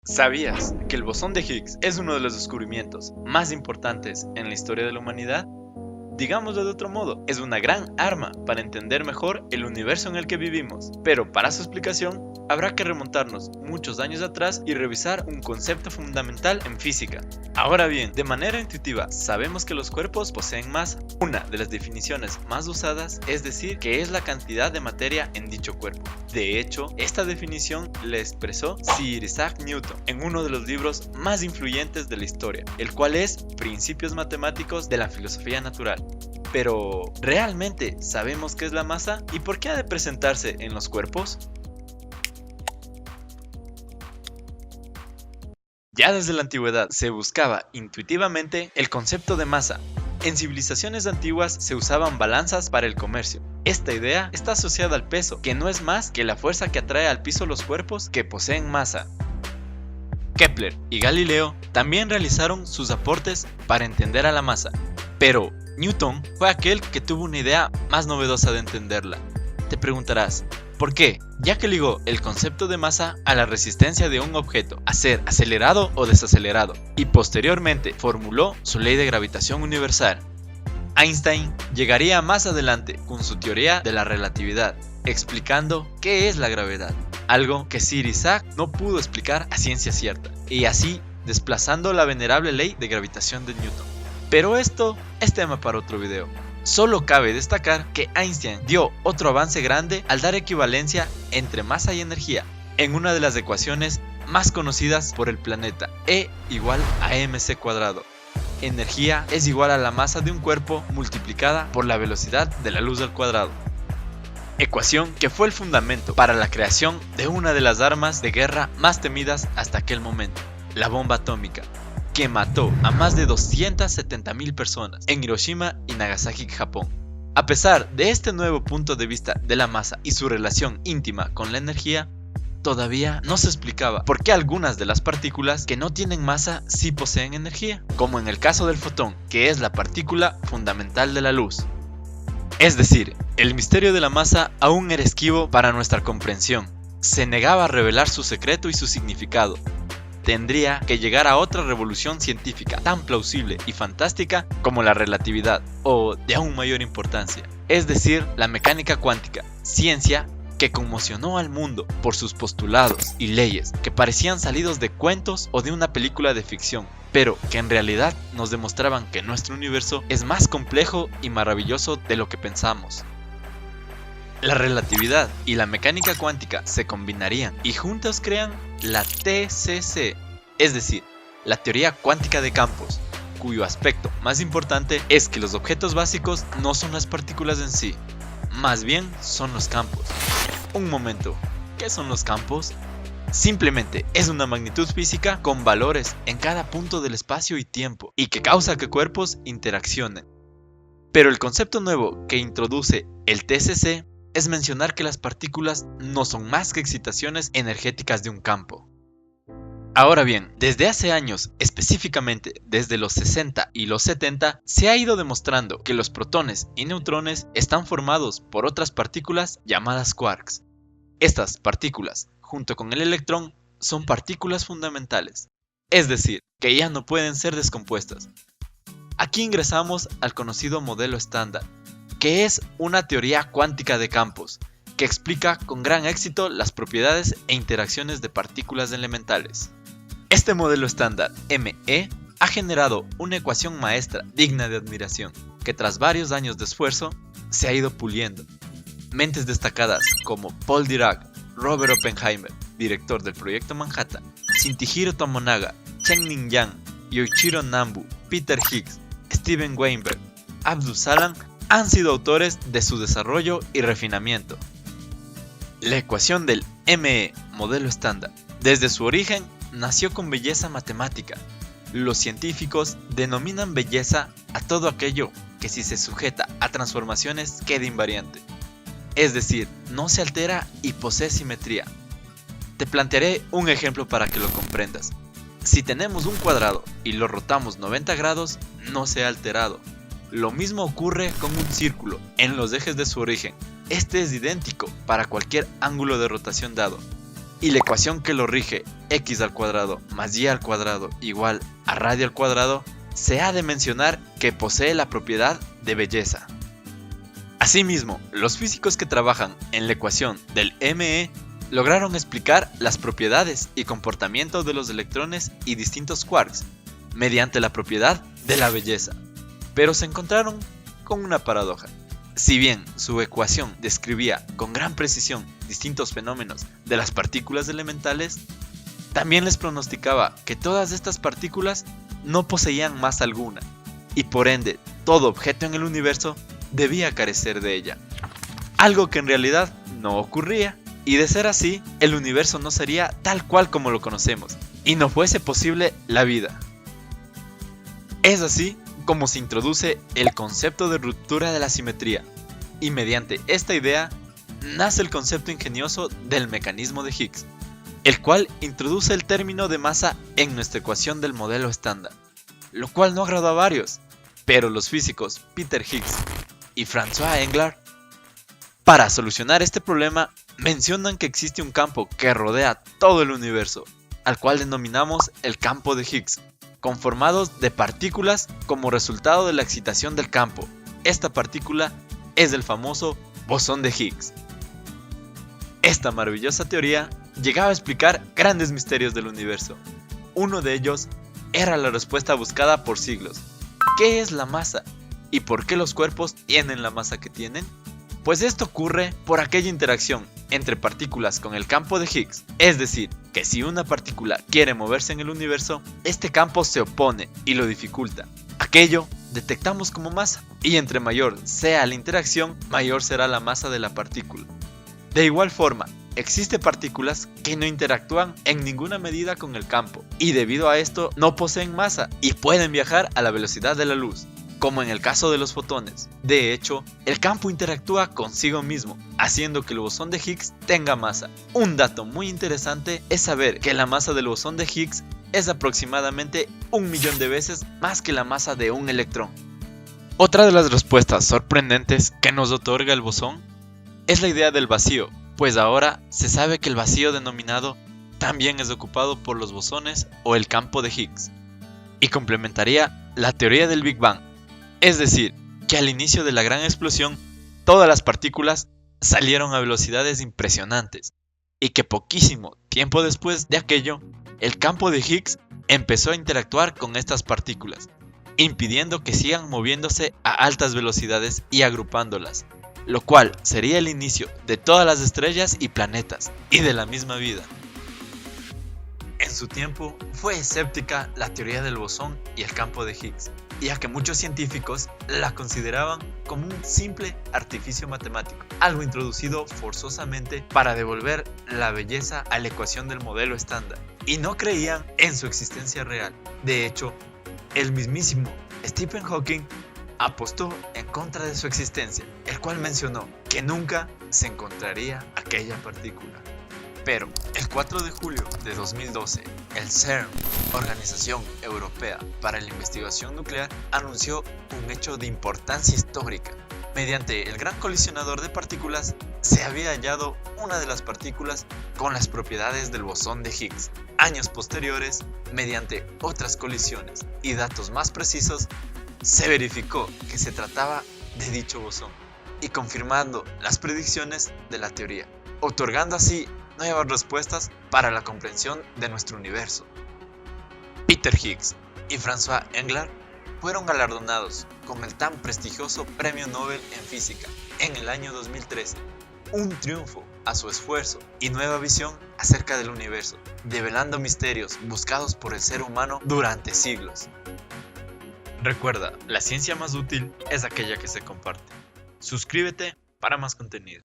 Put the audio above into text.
¿Sabías que el bosón de Higgs es uno de los descubrimientos más importantes en la historia de la humanidad? Digámoslo de otro modo, es una gran arma para entender mejor el universo en el que vivimos, pero para su explicación habrá que remontarnos muchos años atrás y revisar un concepto fundamental en física. Ahora bien, de manera intuitiva, sabemos que los cuerpos poseen masa. Una de las definiciones más usadas es decir que es la cantidad de materia en dicho cuerpo. De hecho, esta definición la expresó Sir Isaac Newton en uno de los libros más influyentes de la historia, el cual es Principios Matemáticos de la Filosofía Natural. Pero, ¿realmente sabemos qué es la masa y por qué ha de presentarse en los cuerpos? Ya desde la antigüedad se buscaba intuitivamente el concepto de masa. En civilizaciones antiguas se usaban balanzas para el comercio. Esta idea está asociada al peso, que no es más que la fuerza que atrae al piso los cuerpos que poseen masa. Kepler y Galileo también realizaron sus aportes para entender a la masa, pero Newton fue aquel que tuvo una idea más novedosa de entenderla. Te preguntarás, ¿por qué? Ya que ligó el concepto de masa a la resistencia de un objeto a ser acelerado o desacelerado, y posteriormente formuló su ley de gravitación universal. Einstein llegaría más adelante con su teoría de la relatividad, explicando qué es la gravedad, algo que Sir Isaac no pudo explicar a ciencia cierta, y así desplazando la venerable ley de gravitación de Newton. Pero esto es tema para otro video. Solo cabe destacar que Einstein dio otro avance grande al dar equivalencia entre masa y energía en una de las ecuaciones más conocidas por el planeta, E igual a mc². Energía es igual a la masa de un cuerpo multiplicada por la velocidad de la luz al cuadrado. Ecuación que fue el fundamento para la creación de una de las armas de guerra más temidas hasta aquel momento, la bomba atómica, que mató a más de 270.000 personas en Hiroshima y Nagasaki, Japón. A pesar de este nuevo punto de vista de la masa y su relación íntima con la energía, todavía no se explicaba por qué algunas de las partículas que no tienen masa sí poseen energía, como en el caso del fotón, que es la partícula fundamental de la luz. Es decir, el misterio de la masa aún era esquivo para nuestra comprensión. Se negaba a revelar su secreto y su significado. Tendría que llegar a otra revolución científica tan plausible y fantástica como la relatividad, o de aún mayor importancia, es decir, la mecánica cuántica, ciencia que conmocionó al mundo por sus postulados y leyes que parecían salidos de cuentos o de una película de ficción, pero que en realidad nos demostraban que nuestro universo es más complejo y maravilloso de lo que pensamos. La relatividad y la mecánica cuántica se combinarían y juntos crean la TCC, es decir, la teoría cuántica de campos, cuyo aspecto más importante es que los objetos básicos no son las partículas en sí, más bien son los campos. Un momento, ¿qué son los campos? Simplemente es una magnitud física con valores en cada punto del espacio y tiempo, y que causa que cuerpos interaccionen. Pero el concepto nuevo que introduce el TCC es mencionar que las partículas no son más que excitaciones energéticas de un campo. Ahora bien, desde hace años, específicamente desde los 60 y los 70, se ha ido demostrando que los protones y neutrones están formados por otras partículas llamadas quarks. Estas partículas, junto con el electrón, son partículas fundamentales, es decir, que ya no pueden ser descompuestas. Aquí ingresamos al conocido modelo estándar, que es una teoría cuántica de campos, que explica con gran éxito las propiedades e interacciones de partículas elementales. Este modelo estándar, ME, ha generado una ecuación maestra digna de admiración, que tras varios años de esfuerzo, se ha ido puliendo. Mentes destacadas como Paul Dirac, Robert Oppenheimer, director del Proyecto Manhattan, Shinichiro Tomonaga, Chen-Ning Yang, Yoichiro Nambu, Peter Higgs, Steven Weinberg, Abdul Salam han sido autores de su desarrollo y refinamiento. La ecuación del ME, modelo estándar, desde su origen nació con belleza matemática. Los científicos denominan belleza a todo aquello que si se sujeta a transformaciones queda invariante, es decir, no se altera y posee simetría. Te plantearé un ejemplo para que lo comprendas. Si tenemos un cuadrado y lo rotamos 90 grados, no se ha alterado. Lo mismo ocurre con un círculo en los ejes de su origen. Este es idéntico para cualquier ángulo de rotación dado. y la ecuación que lo rige, x al cuadrado más y al cuadrado igual a radio al cuadrado, se ha de mencionar que posee la propiedad de belleza. Asimismo, los físicos que trabajan en la ecuación del ME lograron explicar las propiedades y comportamiento de los electrones y distintos quarks mediante la propiedad de la belleza, pero se encontraron con una paradoja. Si bien su ecuación describía con gran precisión distintos fenómenos de las partículas elementales, también les pronosticaba que todas estas partículas no poseían masa alguna, y por ende todo objeto en el universo debía carecer de ella. Algo que en realidad no ocurría, y de ser así, el universo no sería tal cual como lo conocemos, y no fuese posible la vida. Es así como se introduce el concepto de ruptura de la simetría, y mediante esta idea nace el concepto ingenioso del mecanismo de Higgs, el cual introduce el término de masa en nuestra ecuación del modelo estándar, lo cual no agradó a varios, pero los físicos Peter Higgs y François Englert, para solucionar este problema, mencionan que existe un campo que rodea todo el universo, al cual denominamos el campo de Higgs, conformados de partículas como resultado de la excitación del campo. Esta partícula es el famoso bosón de Higgs. Esta maravillosa teoría llegaba a explicar grandes misterios del universo. Uno de ellos era la respuesta buscada por siglos. ¿Qué es la masa? ¿Y por qué los cuerpos tienen la masa que tienen? Pues esto ocurre por aquella interacción entre partículas con el campo de Higgs, es decir, que si una partícula quiere moverse en el universo, este campo se opone y lo dificulta. Aquello detectamos como masa, y entre mayor sea la interacción, mayor será la masa de la partícula. De igual forma, existen partículas que no interactúan en ninguna medida con el campo, y debido a esto no poseen masa y pueden viajar a la velocidad de la luz, como en el caso de los fotones. De hecho, el campo interactúa consigo mismo, haciendo que el bosón de Higgs tenga masa. Un dato muy interesante es saber que la masa del bosón de Higgs es aproximadamente 1.000.000 de veces más que la masa de un electrón. Otra de las respuestas sorprendentes que nos otorga el bosón es la idea del vacío, pues ahora se sabe que el vacío denominado también es ocupado por los bosones o el campo de Higgs, y complementaría la teoría del Big Bang. Es decir, que al inicio de la gran explosión, todas las partículas salieron a velocidades impresionantes, y que poquísimo tiempo después de aquello, el campo de Higgs empezó a interactuar con estas partículas, impidiendo que sigan moviéndose a altas velocidades y agrupándolas, lo cual sería el inicio de todas las estrellas y planetas, y de la misma vida. En su tiempo, fue escéptica la teoría del bosón y el campo de Higgs, ya que muchos científicos la consideraban como un simple artificio matemático, algo introducido forzosamente para devolver la belleza a la ecuación del modelo estándar, y no creían en su existencia real. De hecho, el mismísimo Stephen Hawking apostó en contra de su existencia, el cual mencionó que nunca se encontraría aquella partícula. Pero el 4 de julio de 2012, el CERN, Organización Europea para la Investigación Nuclear, anunció un hecho de importancia histórica. Mediante el gran colisionador de partículas, se había hallado una de las partículas con las propiedades del bosón de Higgs. Años posteriores, mediante otras colisiones y datos más precisos, se verificó que se trataba de dicho bosón, y confirmando las predicciones de la teoría, otorgando así nuevas respuestas para la comprensión de nuestro universo. Peter Higgs y François Englert fueron galardonados con el tan prestigioso Premio Nobel en Física en el año 2013, un triunfo a su esfuerzo y nueva visión acerca del universo, develando misterios buscados por el ser humano durante siglos. Recuerda, la ciencia más útil es aquella que se comparte. Suscríbete para más contenido.